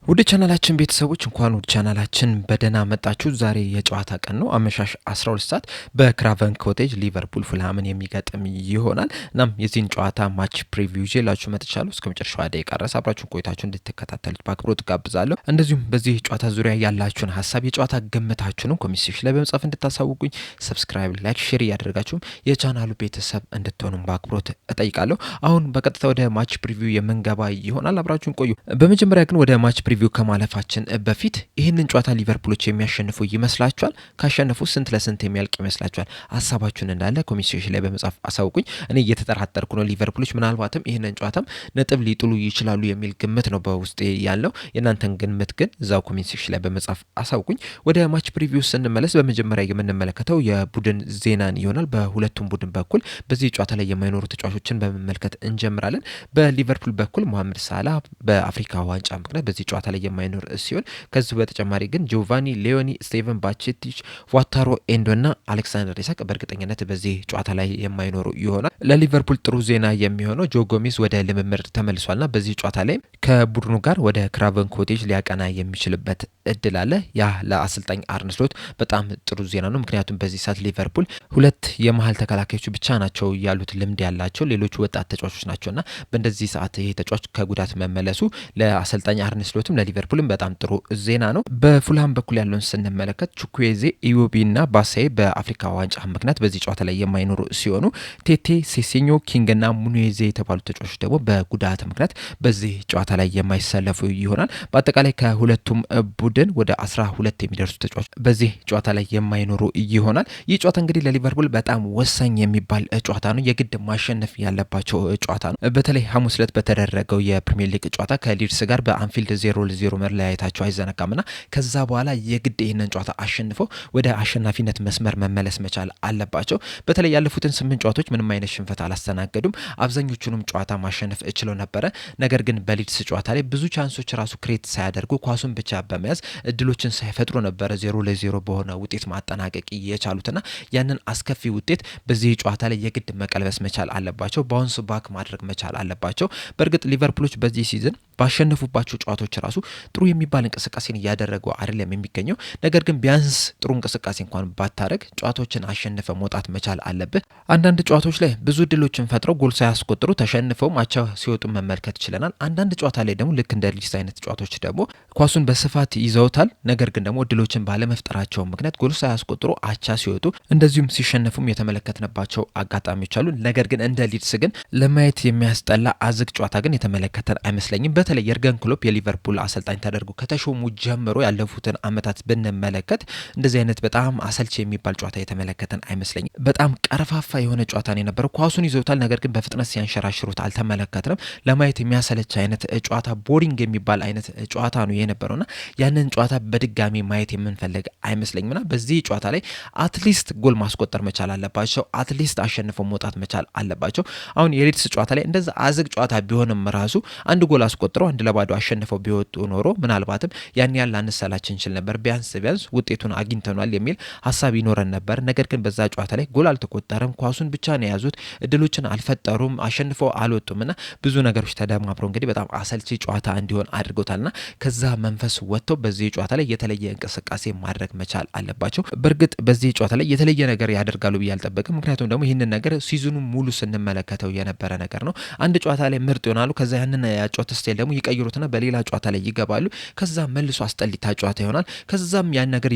ወደ ቻናላችን ቤተሰቦች እንኳን ወደ ቻናላችን በደህና መጣችሁ። ዛሬ የጨዋታ ቀን ነው። አመሻሽ 12 ሰዓት በክራቨን ኮቴጅ ሊቨርፑል ፉልሃምን የሚገጥም ይሆናል። እናም የዚህን ጨዋታ ማች ፕሪቪው ይዤላችሁ መጥቻለሁ። እስከ መጨረሻው ደቂቃ ድረስ አብራችሁን ቆይታችሁ እንድትከታተሉት በአክብሮት ጋብዛለሁ። እንደዚሁም በዚህ ጨዋታ ዙሪያ ያላችሁን ሀሳብ፣ የጨዋታ ግምታችሁንም ኮሜንት ሴክሽን ላይ በመጻፍ እንድታሳውቁኝ፣ ሰብስክራይብ፣ ላይክ፣ ሼር እያደረጋችሁም የቻናሉ ቤተሰብ እንድትሆኑም በአክብሮት እጠይቃለሁ። አሁን በቀጥታ ወደ ማች ፕሪቪው የምንገባ ይሆናል። አብራችሁን ቆዩ። በመጀመሪያ ግን ወደ ማች ፕሪቪው ከማለፋችን በፊት ይህንን ጨዋታ ሊቨርፑሎች የሚያሸንፉ ይመስላችኋል? ካሸነፉ ስንት ለስንት የሚያልቅ ይመስላችኋል? ሀሳባችሁን እንዳለ ኮሜንት ሴክሽን ላይ በመጻፍ አሳውቁኝ። እኔ እየተጠራጠርኩ ነው። ሊቨርፑሎች ምናልባትም ይህንን ጨዋታም ነጥብ ሊጥሉ ይችላሉ የሚል ግምት ነው በውስጤ ያለው። የእናንተን ግምት ግን እዛው ኮሜንት ሴክሽን ላይ በመጻፍ አሳውቁኝ። ወደ ማች ፕሪቪው ስንመለስ በመጀመሪያ የምንመለከተው የቡድን ዜናን ይሆናል። በሁለቱም ቡድን በኩል በዚህ ጨዋታ ላይ የማይኖሩ ተጫዋቾችን በመመልከት እንጀምራለን። በሊቨርፑል በኩል መሐመድ ሳላ በአፍሪካ ዋንጫ ምክንያት በዚህ ጨዋታ ላይ የማይኖር ሲሆን ከዚህ በተጨማሪ ግን ጆቫኒ ሌዮኒ፣ ስቴቨን ባቼቲች፣ ዋታሮ ኤንዶ እና አሌክሳንደር ኢሳክ በእርግጠኝነት በዚህ ጨዋታ ላይ የማይኖሩ ይሆናል። ለሊቨርፑል ጥሩ ዜና የሚሆነው ጆ ጎሜዝ ወደ ልምምድ ተመልሷልና በዚህ ጨዋታ ላይ ከቡድኑ ጋር ወደ ክራቨን ኮቴጅ ሊያቀና የሚችልበት እድል አለ። ያ ለአሰልጣኝ አርነ ስሎት በጣም ጥሩ ዜና ነው። ምክንያቱም በዚህ ሰዓት ሊቨርፑል ሁለት የመሀል ተከላካዮች ብቻ ናቸው ያሉት ልምድ ያላቸው፣ ሌሎቹ ወጣት ተጫዋቾች ናቸውና በእንደዚህ ሰዓት ይሄ ተጫዋች ከጉዳት መመለሱ ለአሰልጣኝ አርነ ስሎትም ለሊቨርፑልም በጣም ጥሩ ዜና ነው። በፉልሃም በኩል ያለውን ስንመለከት ቹኩዌዜ፣ ኢዮቢ እና ባሳዬ በአፍሪካ ዋንጫ ምክንያት በዚህ ጨዋታ ላይ የማይኖሩ ሲሆኑ ቴቴ፣ ሴሴኞ፣ ኪንግ እና ሙኒዜ የተባሉ ተጫዋቾች ደግሞ በጉዳት ምክንያት በዚህ ጨዋታ ላይ የማይሰለፉ ይሆናል። በአጠቃላይ ከሁለቱም ቡድን ወደ 12 የሚደርሱ ተጫዋቾች በዚህ ጨዋታ ላይ የማይኖሩ ይሆናል። ይህ ጨዋታ እንግዲህ ለሊቨርፑል በጣም ወሳኝ የሚባል ጨዋታ ነው። የግድ ማሸነፍ ያለባቸው ጨዋታ ነው። በተለይ ሐሙስ ዕለት በተደረገው የፕሪሚየር ሊግ ጨዋታ ከሊድስ ጋር በአንፊልድ 0-0 መለያየታቸው አይዘነጋምና ከዛ በኋላ የግድ ይህንን ጨዋታ አሸንፈው ወደ አሸናፊነት መስመር መመለስ መቻል አለባቸው። በተለይ ያለፉትን 8 ጨዋታዎች ምንም አይነት ሽንፈት አላስተናገዱም። አብዛኞቹንም ጨዋታ ማሸነፍ እችለው ነበረ። ነገር ግን በሊድስ ጨዋታ ላይ ብዙ ቻንሶች ራሱ ክሬት ሳያደርጉ ኳሱን ብቻ በመያዝ እድሎችን ሳይፈጥሩ ነበረ 0-0 በሆነ ውጤት ማጠናቀቅ የቻሉትና ያንን አስከፊ ውጤት በዚህ ጨዋታ ላይ የግድ መቀልበስ መቻል አለባቸው። ባውንስ ባክ ማድረግ መቻል አለባቸው። በእርግጥ ሊቨርፑሎች በዚህ ሲዝን ባሸነፉባቸው ጨዋታዎች ራሱ ጥሩ የሚባል እንቅስቃሴን እያደረጉ አይደለም የሚገኘው። ነገር ግን ቢያንስ ጥሩ እንቅስቃሴ እንኳን ባታረግ ጨዋታዎችን አሸንፈ መውጣት መቻል አለብህ። አንዳንድ ጨዋታዎች ላይ ብዙ ድሎችን ፈጥረው ጎል ሳያስቆጥሩ ተሸንፈው አቻ ሲወጡ መመልከት ችለናል። አንዳንድ ጨዋታ ላይ ደግሞ ልክ እንደ ሊድስ አይነት ጨዋታዎች ደግሞ ኳሱን በስፋት ይዘውታል። ነገር ግን ደግሞ ድሎችን ባለመፍጠራቸው ምክንያት ጎል ሳያስቆጥሩ አቻ ሲወጡ እንደዚሁም ሲሸነፉም የተመለከትንባቸው አጋጣሚዎች አሉ። ነገር ግን እንደ ሊድስ ግን ለማየት የሚያስጠላ አዝግ ጨዋታ ግን የተመለከተን አይመስለኝም። በተለይ የርገን ክሎፕ የሊቨርፑል አሰልጣኝ ተደርጎ ከተሾሙ ጀምሮ ያለፉትን አመታት ብንመለከት እንደዚህ አይነት በጣም አሰልቺ የሚባል ጨዋታ የተመለከተን አይመስለኝም። በጣም ቀረፋፋ የሆነ ጨዋታ ነው የነበረው። ኳሱን ይዘውታል፣ ነገር ግን በፍጥነት ሲያንሸራሽሩት አልተመለከትንም። ለማየት የሚያሰለች አይነት ጨዋታ፣ ቦሪንግ የሚባል አይነት ጨዋታ ነው የነበረውና ያንን ጨዋታ በድጋሚ ማየት የምንፈልግ አይመስለኝምና በዚህ ጨዋታ ላይ አትሊስት ጎል ማስቆጠር መቻል አለባቸው። አትሊስት አሸንፈው መውጣት መቻል አለባቸው። አሁን የሊድስ ጨዋታ ላይ እንደዛ አዝግ ጨዋታ ቢሆንም ራሱ አንድ ጎል አስቆጥረው 1-0 አሸንፈው ቢወጡ ኖሮ ምናልባትም ያን ያህል ላንሰላች እንችል ነበር። ቢያንስ ውጤቱን አግኝተናል የሚል ሀሳብ ይኖረን ነበር። ነገር ግን በዛ ጨዋታ ላይ ጎል አልተቆጠረም። ኳሱን ብቻ ነው የያዙት። እድሎችን አልፈጠሩም። አሸንፈው አልወጡምና ብዙ ነገሮች ተደማምረው እንግዲህ በጣም አሰልቺ ጨዋታ እንዲሆን አድርጎታልና ከዛ መንፈስ ወጥተው በዚህ ጨዋታ ላይ የተለየ እንቅስቃሴ ማድረግ መቻል አለባቸው። በእርግጥ በዚህ ጨዋታ ላይ የተለየ ነገር ያደርጋሉ ብዬ አልጠበቅም። ምክንያቱም ደግሞ ይህንን ነገር ሲዝኑ ሙሉ ስንመለከተው የነበረ ነገር ነው። አንድ ጨዋታ ላይ ምርጥ ይሆናሉ። ከዛ ያንን ያጨዋታ ስታይል ደግሞ ይቀይሩትና በሌላ ጨዋታ ላይ ይገባሉ። ከዛ መልሶ አስጠሊታ ጨዋታ ይሆናል። ከዛም ያን ነገር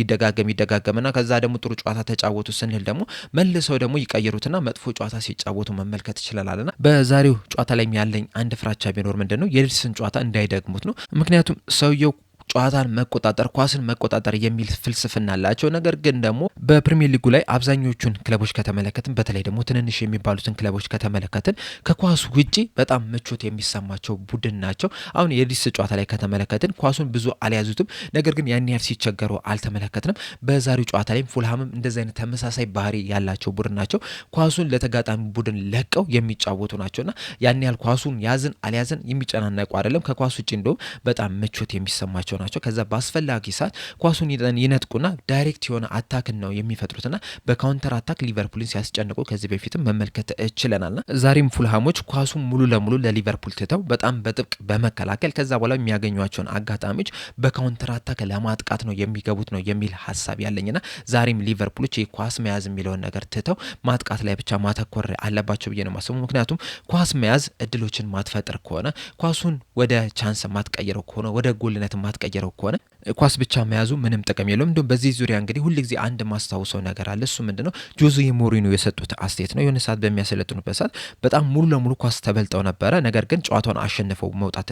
ይደጋገምና ከዛ ደግሞ ጥሩ ጨዋታ ተጫወቱ ስንል ደግሞ መልሰው ደግሞ ይቀይሩትና መጥፎ ጨዋታ ሲጫወቱ መመልከት ይችላልና በዛሬው ጨዋታ ላይ ያለኝ አንድ ፍራቻ ቢኖር ምንድነው የሊድስን ጨዋታ እንዳይደግሙት ነው። ምክንያቱም ሰውየው ጨዋታን መቆጣጠር፣ ኳስን መቆጣጠር የሚል ፍልስፍና አላቸው። ነገር ግን ደግሞ በፕሪሚየር ሊጉ ላይ አብዛኞቹን ክለቦች ከተመለከትን፣ በተለይ ደግሞ ትንንሽ የሚባሉትን ክለቦች ከተመለከትን ከኳስ ውጪ በጣም ምቾት የሚሰማቸው ቡድን ናቸው። አሁን የሊድስ ጨዋታ ላይ ከተመለከትን ኳሱን ብዙ አልያዙትም፣ ነገር ግን ያን ያህል ሲቸገሩ አልተመለከትንም። በዛሬው ጨዋታ ላይ ፉልሃምም እንደዚህ አይነት ተመሳሳይ ባህሪ ያላቸው ቡድን ናቸው። ኳሱን ለተጋጣሚ ቡድን ለቀው የሚጫወቱ ናቸውና ያን ያህል ኳሱን ያዝን አልያዝን የሚጨናነቁ አይደለም። ከኳስ ውጪ እንደውም በጣም ምቾት የሚሰማቸው ናቸው። ከዛ በአስፈላጊ ሰዓት ኳሱን ይነጥቁና ዳይሬክት የሆነ አታክን ነው የሚፈጥሩትና በካውንተር አታክ ሊቨርፑልን ሲያስጨንቁ ከዚህ በፊትም መመልከት ችለናልና ዛሬም ፉልሃሞች ኳሱን ሙሉ ለሙሉ ለሊቨርፑል ትተው በጣም በጥብቅ በመከላከል ከዛ በኋላ የሚያገኟቸውን አጋጣሚዎች በካውንተር አታክ ለማጥቃት ነው የሚገቡት ነው የሚል ሀሳብ ያለኝና ዛሬም ሊቨርፑሎች ኳስ መያዝ የሚለውን ነገር ትተው ማጥቃት ላይ ብቻ ማተኮር አለባቸው ብዬ ነው የማስበው። ምክንያቱም ኳስ መያዝ እድሎችን ማትፈጥር ከሆነ ኳሱን ወደ ቻንስ ማትቀየረው ከሆነ ወደ ጎልነት ማትቀየረው ከሆነ ኳስ ብቻ መያዙ ምንም ጥቅም የለውም። እንደውም በዚህ ዙሪያ እንግዲህ ሁልጊዜ አንድ ማስታውሰው ነገር አለ። እሱ ምንድነው ጆዜ ሞሪኒዮ የሰጡት አስተያየት ነው። የሆነ ሰዓት በሚያሰለጥኑበት ሰዓት በጣም ሙሉ ለሙሉ ኳስ ተበልጠው ነበረ፣ ነገር ግን ጨዋታውን አሸንፈው መውጣት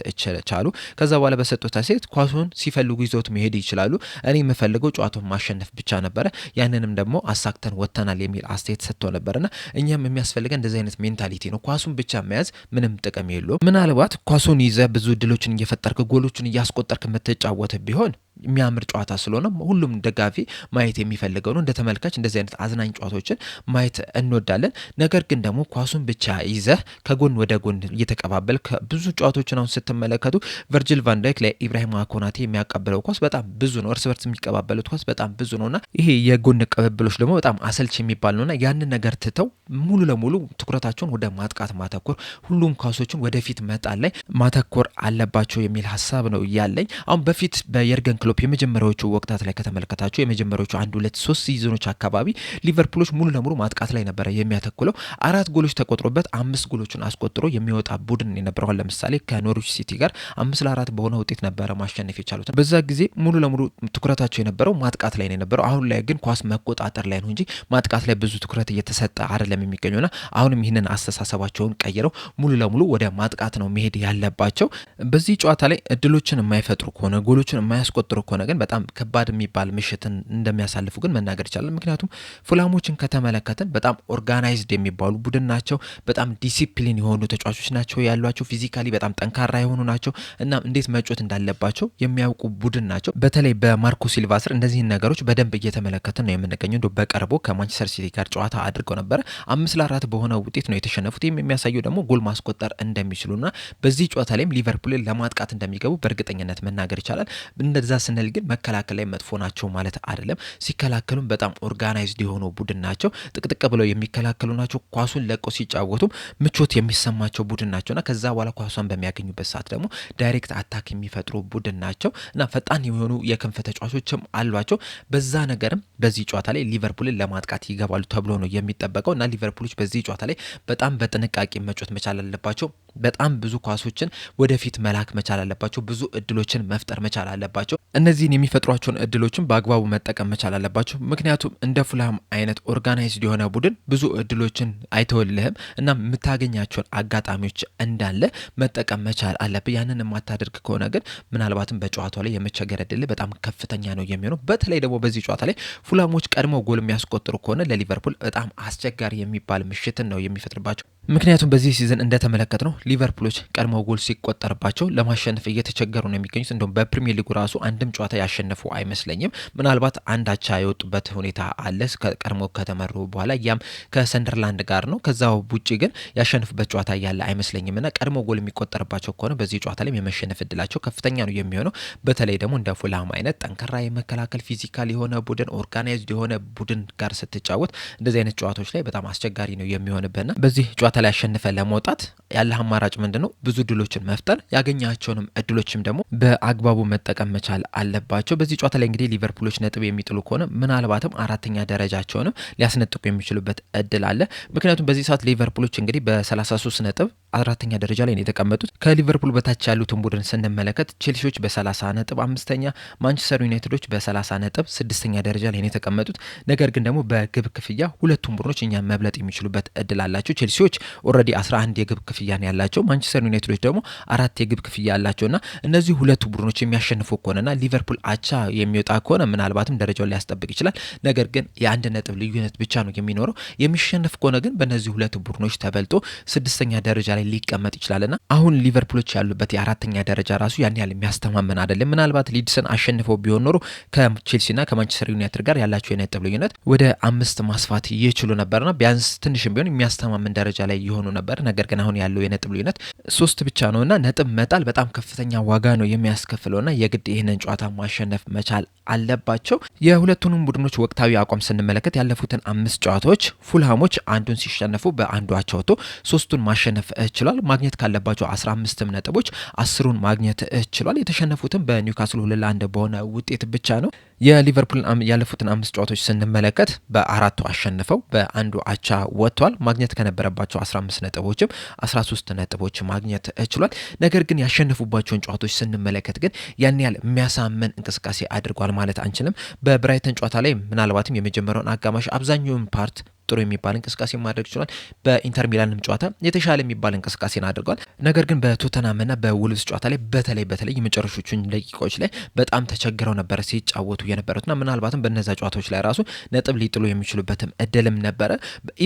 ቻሉ። ከዛ በኋላ በሰጡት አስተያየት ኳሱን ሲፈልጉ ይዘውት መሄድ ይችላሉ፣ እኔ የምፈልገው ጨዋታውን ማሸነፍ ብቻ ነበረ፣ ያንንም ደግሞ አሳክተን ወጥተናል የሚል አስተያየት ሰጥተው ነበርና እኛም የሚያስፈልገን እንደዚህ አይነት ሜንታሊቲ ነው። ኳሱን ብቻ መያዝ ምንም ጥቅም የለውም። ምናልባት ኳሱን ይዘ ብዙ እድሎችን እየፈጠርክ ጎሎችን እያስቆጠርክ የምትጫወት ቢሆን የሚያምር ጨዋታ ስለሆነ ሁሉም ደጋፊ ማየት የሚፈልገው ነው። እንደ ተመልካች እንደዚህ አይነት አዝናኝ ጨዋታዎችን ማየት እንወዳለን። ነገር ግን ደግሞ ኳሱን ብቻ ይዘህ ከጎን ወደ ጎን እየተቀባበል ብዙ ጨዋታዎችን አሁን ስትመለከቱ ቨርጂል ቫን ዳይክ ለኢብራሂማ ኮናቴ የሚያቀብለው ኳስ በጣም ብዙ ነው። እርስ በርስ የሚቀባበሉት ኳስ በጣም ብዙ ነውና ይሄ የጎን ቅብብሎች ደግሞ በጣም አሰልች የሚባል ነውና ያንን ነገር ትተው ሙሉ ለሙሉ ትኩረታቸውን ወደ ማጥቃት ማተኮር፣ ሁሉም ኳሶችን ወደፊት መጣል ላይ ማተኮር አለባቸው የሚል ሀሳብ ነው ያለኝ። አሁን በፊት በየርገን ክሎፕ የመጀመሪያዎቹ ወቅታት ላይ ከተመለከታቸው የመጀመሪያዎቹ 1 2 3 ሲዝኖች አካባቢ ሊቨርፑሎች ሙሉ ለሙሉ ማጥቃት ላይ ነበረ የሚያተኩለው። 4 ጎሎች ተቆጥሮበት 5 ጎሎችን አስቆጥሮ የሚወጣ ቡድን የነበረው ለምሳሌ ከኖርዊች ሲቲ ጋር 5-4 በሆነ ውጤት ነበረ ማሸነፍ የቻሉት። በዛ ጊዜ ሙሉ ለሙሉ ትኩረታቸው የነበረው ማጥቃት ላይ ነው የነበረው። አሁን ላይ ግን ኳስ መቆጣጠር ላይ ነው እንጂ ማጥቃት ላይ ብዙ ትኩረት እየተሰጠ አይደለም የሚገኘውና አሁንም ይህንን አስተሳሰባቸውን ቀይረው ሙሉ ለሙሉ ወደ ማጥቃት ነው መሄድ ያለባቸው። በዚህ ጨዋታ ላይ እድሎችን የማይፈጥሩ ከሆነ ጎሎችን የማያስቆጥሩ ከሆነ ግን በጣም ከባድ የሚባል ምሽትን እንደሚያሳልፉ ግን መናገር ይቻላል። ምክንያቱም ፉልሃሞችን ከተመለከትን በጣም ኦርጋናይዝድ የሚባሉ ቡድን ናቸው። በጣም ዲሲፕሊን የሆኑ ተጫዋቾች ናቸው ያሏቸው። ፊዚካሊ በጣም ጠንካራ የሆኑ ናቸው እና እንዴት መጮት እንዳለባቸው የሚያውቁ ቡድን ናቸው። በተለይ በማርኮ ሲልቫ ስር እነዚህን ነገሮች በደንብ እየተመለከትን ነው የምንገኘው። በቅርቡ ከማንቸስተር ሲቲ ጋር ጨዋታ አድርገው ነበረ። 5-4 በሆነ ውጤት ነው የተሸነፉት። ይህም የሚያሳየው ደግሞ ጎል ማስቆጠር እንደሚችሉና በዚህ ጨዋታ ላይም ሊቨርፑልን ለማጥቃት እንደሚገቡ በእርግጠኝነት መናገር ይቻላል። እንደዛ ስንል ግን መከላከል ላይ መጥፎ ናቸው ማለት አይደለም። ሲከላከሉም በጣም ኦርጋናይዝድ የሆኑ ቡድን ናቸው። ጥቅጥቅ ብለው የሚከላከሉ ናቸው። ኳሱን ለቀው ሲጫወቱም ምቾት የሚሰማቸው ቡድን ናቸውና ከዛ በኋላ ኳሷን በሚያገኙበት ሰዓት ደግሞ ዳይሬክት አታክ የሚፈጥሩ ቡድን ናቸው እና ፈጣን የሆኑ የክንፍ ተጫዋቾችም አሏቸው። በዛ ነገርም በዚህ ጨዋታ ላይ ሊቨርፑልን ለማጥቃት ይገባሉ ተብሎ ነው የሚጠበቀው እና ሊቨርፑሎች በዚህ ጨዋታ ላይ በጣም በጥንቃቄ መጮት መቻል አለባቸው። በጣም ብዙ ኳሶችን ወደፊት መላክ መቻል አለባቸው። ብዙ እድሎችን መፍጠር መቻል አለባቸው። እነዚህን የሚፈጥሯቸውን እድሎችን በአግባቡ መጠቀም መቻል አለባቸው። ምክንያቱም እንደ ፉልሃም አይነት ኦርጋናይዝድ የሆነ ቡድን ብዙ እድሎችን አይተወልህም እና የምታገኛቸውን አጋጣሚዎች እንዳለ መጠቀም መቻል አለብህ። ያንን የማታደርግ ከሆነ ግን ምናልባትም በጨዋታው ላይ የመቸገር እድል በጣም ከፍተኛ ነው የሚሆነው። በተለይ ደግሞ በዚህ ጨዋታ ላይ ፉልሃሞች ቀድመው ጎል የሚያስቆጥሩ ከሆነ ለሊቨርፑል በጣም አስቸጋሪ የሚባል ምሽትን ነው የሚፈጥርባቸው። ምክንያቱም በዚህ ሲዝን እንደተመለከት ነው ሊቨርፑሎች ቀድመው ጎል ሲቆጠርባቸው ለማሸነፍ እየተቸገሩ ነው የሚገኙት። እንደውም በፕሪሚየር ሊጉ ራሱ አንድም ጨዋታ ያሸነፉ አይመስለኝም። ምናልባት አንድ አቻ የወጡበት ሁኔታ አለ ቀድሞ ከተመሩ በኋላ፣ ያም ከሰንደርላንድ ጋር ነው። ከዛው ውጪ ግን ያሸነፉበት ጨዋታ ያለ አይመስለኝም እና ቀድሞ ጎል የሚቆጠርባቸው ከሆነ በዚህ ጨዋታ ላይ የመሸነፍ እድላቸው ከፍተኛ ነው የሚሆነው። በተለይ ደግሞ እንደ ፉልሃም አይነት ጠንካራ የመከላከል ፊዚካል የሆነ ቡድን፣ ኦርጋናይዝድ የሆነ ቡድን ጋር ስትጫወት እንደዚህ አይነት ጨዋታዎች ላይ በጣም አስቸጋሪ ነው የሚሆንበትና በዚህ ጨዋታ ላይ ያሸነፈ ለመውጣት ያለ አማራጭ ምንድነው? ብዙ እድሎችን መፍጠር፣ ያገኛቸውንም እድሎችም ደግሞ በአግባቡ መጠቀም መቻል አለባቸው። በዚህ ጨዋታ ላይ እንግዲህ ሊቨርፑሎች ነጥብ የሚጥሉ ከሆነ ምናልባትም 4ኛ ደረጃቸውንም ሊያስነጥቁ የሚችሉበት እድል አለ። ምክንያቱም በዚህ ሰዓት ሊቨርፑሎች እንግዲህ በ33 ነጥብ 4ኛ ደረጃ ላይ ነው የተቀመጡት። ከሊቨርፑል በታች ያሉትን ቡድን ስንመለከት ቼልሲዎች በ30 ነጥብ 5ኛ፣ ማንቸስተር ዩናይትዶች በ30 ነጥብ 6ኛ ደረጃ ላይ ነው የተቀመጡት። ነገር ግን ደግሞ በግብ ክፍያ ሁለቱም ቡድኖች እኛ መብለጥ የሚችሉበት እድል አላቸው። ቼልሲዎች ኦልሬዲ 11 የግብ ክፍያ ነው ያላቸው። ማንቸስተር ዩናይትዶች ደግሞ 4 የግብ ክፍያ ያላቸውና እነዚህ ሁለቱ ቡድኖች የሚያሸንፉ ከሆነና ሊቨርፑል አቻ የሚወጣ ከሆነ ምናልባትም ደረጃውን ሊያስጠብቅ ይችላል። ነገር ግን የ1 ነጥብ ልዩነት ብቻ ነው የሚኖረው። የሚሸነፍ ከሆነ ግን በእነዚህ ሁለት ቡድኖች ተበልጦ 6ኛ ደረጃ ላይ ሊቀመጥ ይችላልና አሁን ሊቨርፑሎች ያሉበት የ4ኛ ደረጃ ራሱ ያን ያህል የሚያስተማመን አይደለም። ምናልባት ሊድስን አሸንፈው ቢሆን ኖሮ ከቼልሲና ከማንቸስተር ዩናይትድ ጋር ያላቸው የነጥብ ልዩነት ወደ 5 ማስፋት ይችሉ ነበርና ቢያንስ ትንሽም ቢሆን የሚያስተማመን ደረጃ ላይ የሆኑ ነበር። ነገር ግን አሁን ያለው የነጥብ ልዩነት 3 ብቻ ነውና ነጥብ መጣል በጣም ከፍተኛ ዋጋ ነው የሚያስከፍለውና የግድ ይህንን ጨዋታ ማሸነፍ መቻል አለባቸው። የሁለቱንም ቡድኖች ወቅታዊ አቋም ስንመለከት ያለፉትን 5 ጨዋታዎች ፉልሃሞች አንዱን ሲሸነፉ በአንዱ አቻ ወጥቶ 3ቱን ማሸነፍ ችሏል። ማግኘት ካለባቸው 15 ነጥቦች 10ሩን ማግኘት ችሏል። የተሸነፉትም በኒውካስል 2-1 በሆነ ውጤት ብቻ ነው። የሊቨርፑል ያለፉትን 5 ጨዋታዎች ስንመለከት በ4ቱ አሸንፈው በአንዱ አቻ ወጥቷል። ማግኘት ከነበረባቸው 15 ነጥቦችም 13 ነጥቦች ማግኘት ችሏል። ነገር ግን ያሸነፉባቸውን ጨዋታዎች ስንመለከት ግን ያን ያህል የሚያሳምን እንቅስቃሴ አድርጓል ማለት አንችልም። በብራይተን ጨዋታ ላይ ምናልባትም የመጀመሪያውን አጋማሽ አብዛኛውን ፓርት ጥሩ የሚባል እንቅስቃሴ ማድረግ ይችላል። በኢንተር ሚላንም ጨዋታ የተሻለ የሚባል እንቅስቃሴን አድርጓል። ነገር ግን በቶተናምና በውልቭስ ጨዋታ ላይ በተለይ የመጨረሾቹን ደቂቃዎች ላይ በጣም ተቸግረው ነበረ ሲጫወቱ የነበሩትና ምናልባትም በነዛ ጨዋታዎች ላይ ራሱ ነጥብ ሊጥሉ የሚችሉበትም እድልም ነበረ።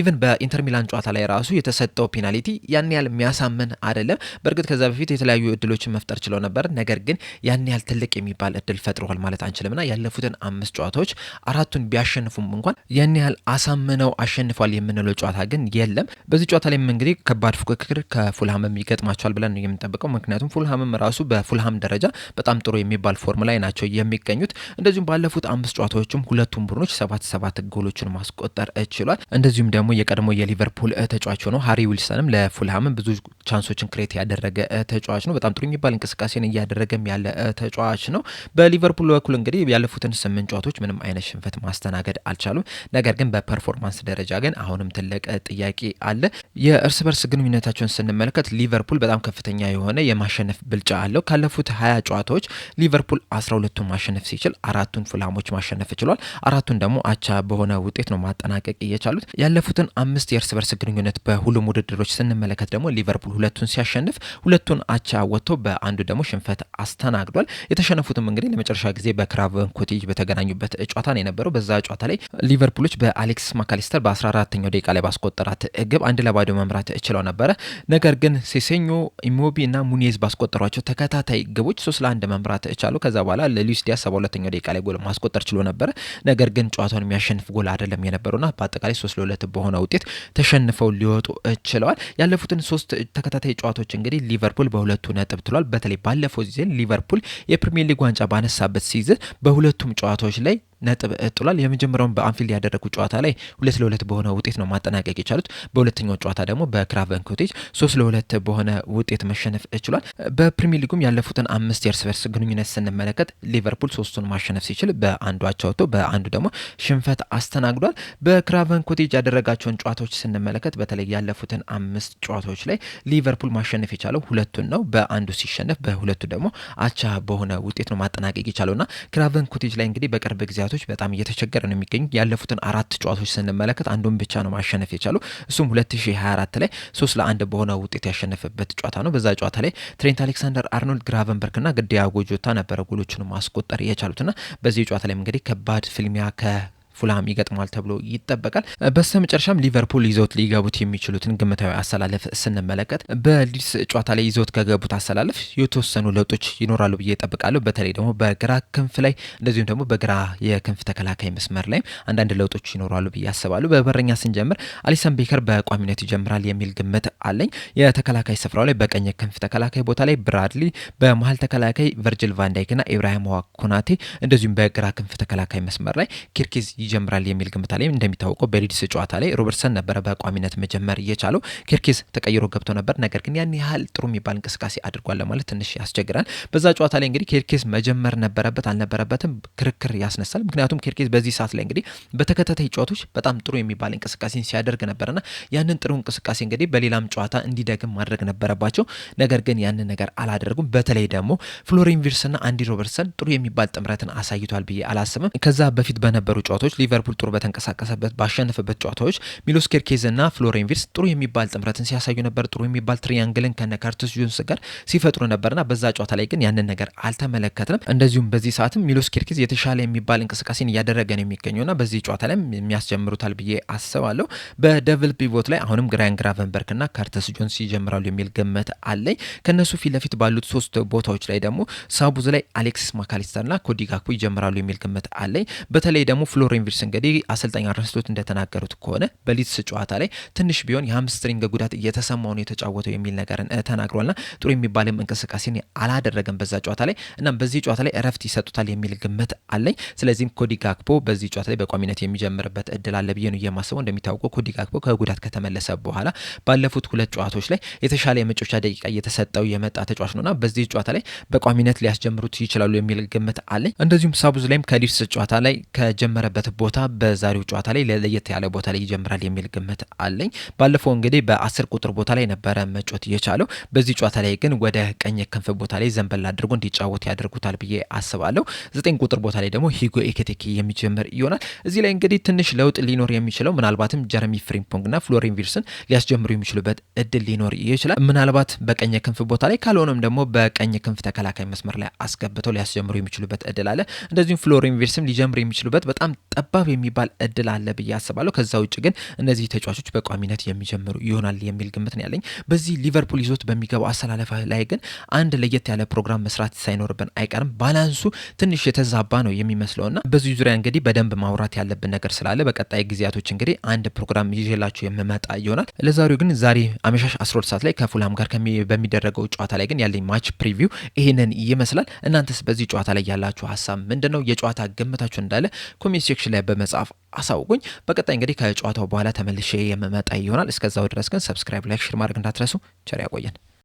ኢቭን በኢንተር ሚላን ጨዋታ ላይ ራሱ የተሰጠው ፔናልቲ ያን ያህል የሚያሳምን አይደለም። በእርግጥ ከዛ በፊት የተለያዩ እድሎችን መፍጠር ችለው ነበር። ነገር ግን ያን ያህል ትልቅ የሚባል እድል ፈጥሯል ማለት አንችልምና ያለፉትን 5 ጨዋታዎች 4ቱን ቢያሸንፉም እንኳን ያን ያህል አሳምነው አሸንፏል የምንለው ጨዋታ ግን የለም። በዚህ ጨዋታ ላይ እንግዲህ ከባድ ፉክክር ከፉልሃም ይገጥማቸዋል ብለን ነው የምንጠብቀው። ምክንያቱም ፉልሃምም ራሱ በፉልሃም ደረጃ በጣም ጥሩ የሚባል ፎርም ላይ ናቸው የሚገኙት። እንደዚሁም ባለፉት 5 ጨዋታዎችም ሁለቱም ቡድኖች 7 ጎሎችን ማስቆጠር ችሏል። እንደዚሁም ደግሞ የቀድሞ የሊቨርፑል ተጫዋች ሆኖ ሃሪ ዊልሰንም ለፉልሃም ብዙ ቻንሶችን ክሬት ያደረገ ተጫዋች ነው። በጣም ጥሩ የሚባል እንቅስቃሴን እያደረገም ያለ ተጫዋች ነው። በሊቨርፑል በኩል እንግዲህ ያለፉትን 8 ጨዋታዎች ምንም አይነት ሽንፈት ማስተናገድ አልቻሉም። ነገር ግን በፐርፎርማንስ ደረጃ ግን አሁንም ትልቅ ጥያቄ አለ። የእርስ በርስ ግንኙነታቸውን ስንመለከት ሊቨርፑል በጣም ከፍተኛ የሆነ የማሸነፍ ብልጫ አለው። ካለፉት 20 ጨዋታዎች ሊቨርፑል 12ቱን ማሸነፍ ሲችል 4ቱን ፉልሃሞች ማሸነፍ ችሏል። 4ቱን ደግሞ አቻ በሆነ ውጤት ነው ማጠናቀቅ የቻሉት። ያለፉትን 5 የእርስ በርስ ግንኙነት በሁሉም ውድድሮች ስንመለከት ደግሞ ሊቨርፑል 2ቱን ሲያሸንፍ 2ቱን አቻ ወጥቶ በአንዱ ደግሞ ሽንፈት አስተናግዷል። የተሸነፉትም እንግዲህ ለመጨረሻ ጊዜ በክራቨን ኮቴጅ በተገናኙበት ጨዋታ ነው የነበረው። በዛ ጨዋታ ላይ ሊቨርፑሎች በአሌክስ ማካሊስተር በ14ኛው ደቂቃ ላይ ባስቆጠራት ግብ 1-0 መምራት ችለው ነበረ። ነገር ግን ሴሴኞ፣ ኢሞቢ እና ሙኒዝ ባስቆጠሯቸው ተከታታይ ግቦች 3-1 መምራት ቻሉ። ከዛ በኋላ ለሉዊስ ዲያዝ 72ኛው ደቂቃ ላይ ጎል ማስቆጠር ችሎ ነበረ። ነገር ግን ጨዋታውን የሚያሸንፍ ጎል አይደለም የነበረውና በአጠቃላይ 3-2 በሆነ ውጤት ተሸንፈው ሊወጡ ችለዋል። ያለፉትን 3 ተከታታይ ጨዋታዎች እንግዲህ ሊቨርፑል በሁለቱ ነጥብ ጥሏል። በተለይ ባለፈው ሲዝን ሊቨርፑል የፕሪሚየር ሊግ ዋንጫ ባነሳበት ሲዝን በሁለቱም ጨዋታዎች ላይ ነጥብ ጥሏል። የመጀመሪያውን በአንፊልድ ያደረጉ ጨዋታ ላይ 2-2 በሆነ ውጤት ነው ማጠናቀቅ የቻሉት። በሁለተኛው ጨዋታ ደግሞ በክራቨን ኮቴጅ 3-2 በሆነ ውጤት መሸነፍ ችሏል። በፕሪሚየር ሊጉም ያለፉትን 5 የእርስ በርስ ግንኙነት ስንመለከት ሊቨርፑል 3ቱን ማሸነፍ ሲችል በአንዱ አቻ ወጥቶ በአንዱ ደግሞ ሽንፈት አስተናግዷል። በክራቨን ኮቴጅ ያደረጋቸውን ጨዋታዎች ስንመለከት በተለይ ያለፉትን 5 ጨዋታዎች ላይ ሊቨርፑል ማሸነፍ የቻለው 2ቱን ነው። በአንዱ ሲሸነፍ በሁለቱ ደግሞ አቻ በሆነ ውጤት ነው ማጠናቀቅ የቻለውና ክራቨን ኮቴጅ ላይ እንግዲህ በቅርብ ጊዜያቶች በጣም እየተቸገረ ነው የሚገኙ። ያለፉትን 4 ጨዋታዎች ስንመለከት አንዱን ብቻ ነው ማሸነፍ የቻለው። እሱም 2024 ላይ 3-1 በሆነ ውጤት ያሸነፈበት ጨዋታ ነው። በዛ ጨዋታ ላይ ትሬንት አሌክሳንደር አርኖልድ፣ ግራቨንበርግና ዲያጎ ጆታ ነበረ ጎሎቹን ማስቆጠር የቻሉትና በዚህ ጨዋታ ላይ እንግዲህ ከባድ ፍልሚያ ፉልሃም ይገጥማል ተብሎ ይጠበቃል። በስተመጨረሻም ሊቨርፑል ይዘውት ሊገቡት የሚችሉትን ግምታዊ አሰላለፍ ስንመለከት በሊድስ ጨዋታ ላይ ይዘውት ከገቡት አሰላለፍ የተወሰኑ ለውጦች ይኖራሉ ብዬ እጠብቃለሁ። በተለይ ደግሞ በግራ ክንፍ ላይ እንደዚሁም ደግሞ በግራ የክንፍ ተከላካይ መስመር ላይ አንዳንድ ለውጦች ይኖራሉ ብዬ አስባለሁ። በበረኛ ስንጀምር አሊሰን ቤከር በቋሚነት ይጀምራል የሚል ግምት አለኝ። የተከላካይ ስፍራው ላይ በቀኝ ክንፍ ተከላካይ ቦታ ላይ ብራድሊ፣ በመሀል ተከላካይ ቨርጅል ቫንዳይክና ኢብራሂም ኮናቴ እንደዚሁም በግራ ክንፍ ተከላካይ መስመር ላይ ኪርኪዝ ይጀምራል የሚል ግምት አለኝ። እንደሚታወቀው በሊድስ ጨዋታ ላይ ሮበርትሰን ነበረ በቋሚነት መጀመር እየቻለው። ኪርኪዝ ተቀይሮ ገብቶ ነበር። ነገር ግን ያን ያህል ጥሩ የሚባል እንቅስቃሴ አድርጓል ለማለት ትንሽ ያስቸግራል። በዛ ጨዋታ ላይ እንግዲህ ኪርኪዝ መጀመር ነበረበት አልነበረበትም ክርክር ያስነሳል። ምክንያቱም ኪርኪዝ በዚህ ሰዓት ላይ እንግዲህ በተከታታይ ጨዋታዎች በጣም ጥሩ የሚባል እንቅስቃሴን ሲያደርግ ነበርና ያንን ጥሩ እንቅስቃሴ እንግዲህ በሌላም ጨዋታ እንዲደግም ማድረግ ነበረባቸው። ነገር ግን ያንን ነገር አላደረጉም። በተለይ ደግሞ ፍሎሪን ቪርትስና አንዲ ሮበርትሰን ጥሩ የሚባል ጥምረትን አሳይቷል ብዬ አላስብም። ከዛ በፊት በነበሩ ጨዋታዎች ሊቨርፑል ጥሩ በተንቀሳቀሰበት ባሸነፈበት ጨዋታዎች ሚሎስ ኬርኬዝ እና ፍሎሪን ቪርትስ ጥሩ የሚባል ጥምረትን ሲያሳዩ ነበር። ጥሩ የሚባል ትሪያንግልን ከነ ካርተስ ጆንስ ጋር ሲፈጥሩ ነበርና በዛ ጨዋታ ላይ ግን ያንን ነገር አልተመለከትንም። እንደዚሁም በዚህ ሰዓትም ሚሎስ ኬርኬዝ የተሻለ የሚባል እንቅስቃሴን እያደረገ ነው የሚገኘውና በዚህ ጨዋታ ላይ የሚያስጀምሩታል ብዬ አስባለሁ። በደብል ፒቮት ላይ አሁንም ግራቨንበርግ እና ካርተስ ጆንስ ይጀምራሉ የሚል ግምት አለኝ። ከነሱ ፊት ለፊት ባሉት 3 ቦታዎች ላይ ደግሞ ሳቡዝ ላይ አሌክሲስ ማካሊስተር እና ኮዲ ጋክፖ ይጀምራሉ የሚል ግምት አለኝ። በተለይ ደግሞ ፍሎሪን ቪርትስ እንግዲህ አሰልጣኝ አርነ ስሎት እንደተናገሩት ከሆነ በሊድስ ጨዋታ ላይ ትንሽ ቢሆን የሃምስትሪንግ ጉዳት እየተሰማው ነው የተጫወተው የሚል ነገርን ተናግሯልና ጥሩ የሚባልም እንቅስቃሴን አላደረገም በዛ ጨዋታ ላይ። እናም በዚህ ጨዋታ ላይ እረፍት ይሰጡታል የሚል ግምት አለኝ። ስለዚህም ኮዲ ጋክፖ በዚህ ጨዋታ ላይ በቋሚነት የሚጀምርበት እድል አለ ብዬ ነው የማስበው። እንደሚታወቀው ኮዲ ጋክፖ ከጉዳት ከተመለሰ በኋላ ባለፉት 2 ጨዋታዎች ላይ የተሻለ የመጫወቻ ደቂቃ እየተሰጠው የመጣ ተጫዋች ነውና በዚህ ጨዋታ ላይ በቋሚነት ሊያስጀምሩት ይችላሉ የሚል ግምት አለኝ። እንደዚሁም ሳቡዝ ላይም ከሊድስ ጨዋታ ላይ ከጀመረበት ቦታ በዛሬው ጨዋታ ላይ ለየት ያለ ቦታ ላይ ይጀምራል የሚል ግምት አለኝ። ባለፈው እንግዲህ በ10 ቁጥር ቦታ ላይ ነበረ መጫወት የቻለው። በዚህ ጨዋታ ላይ ግን ወደ ቀኝ ክንፍ ቦታ ላይ ዘንበል አድርጎ እንዲጫወት ያደርጉታል ብዬ አስባለሁ። 9 ቁጥር ቦታ ላይ ደግሞ ሂጎ ኤኬቴኬ የሚጀምር ይሆናል። እዚህ ላይ እንግዲህ ትንሽ ለውጥ ሊኖር የሚችለው ምናልባትም ጀረሚ ፍሪምፖንግና ፍሎሪን ቪርትስን ሊያስጀምሩ የሚችሉበት እድል ሊኖር ይችላል። ምናልባት በቀኝ ክንፍ ቦታ ላይ ካልሆነም ደግሞ በቀኝ ክንፍ ተከላካይ መስመር ላይ አስገብተው ሊያስጀምሩ የሚችሉበት እድል አለ። እንደዚሁም ፍሎሪን ቪርትስም ሊጀምሩ የሚችሉበት በጣም ጠባብ የሚባል እድል አለ ብዬ አስባለሁ። ከዛ ውጭ ግን እነዚህ ተጫዋቾች በቋሚነት የሚጀምሩ ይሆናል የሚል ግምት ነው ያለኝ። በዚህ ሊቨርፑል ይዞት በሚገባው አሰላለፍ ላይ ግን አንድ ለየት ያለ ፕሮግራም መስራት ሳይኖርብን አይቀርም። ባላንሱ ትንሽ የተዛባ ነው የሚመስለውና በዚህ ዙሪያ እንግዲህ በደንብ ማውራት ያለብን ነገር ስላለ በቀጣይ ጊዜያቶች እንግዲህ አንድ ፕሮግራም ይዤላችሁ የምመጣ ይሆናል። ለዛሬው ግን ዛሬ አመሻሽ 12 ሰዓት ላይ ከፉልሃም ጋር በሚደረገው ጨዋታ ላይ ግን ያለኝ ማች ፕሪቪው ይሄንን ይመስላል። እናንተስ በዚህ ጨዋታ ላይ ያላችሁ ሀሳብ ምንድነው? የጨዋታ ግምታችሁ እንዳለ ኮሜንት ሴክሽን ላይ በመጻፍ አሳውቁኝ። በቀጣይ እንግዲህ ከጨዋታው በኋላ ተመልሼ የምመጣ ይሆናል። እስከዛው ድረስ ግን ሰብስክራይብ፣ ላይክ፣ ሼር ማድረግ እንዳትረሱ። ቸር ያቆየን።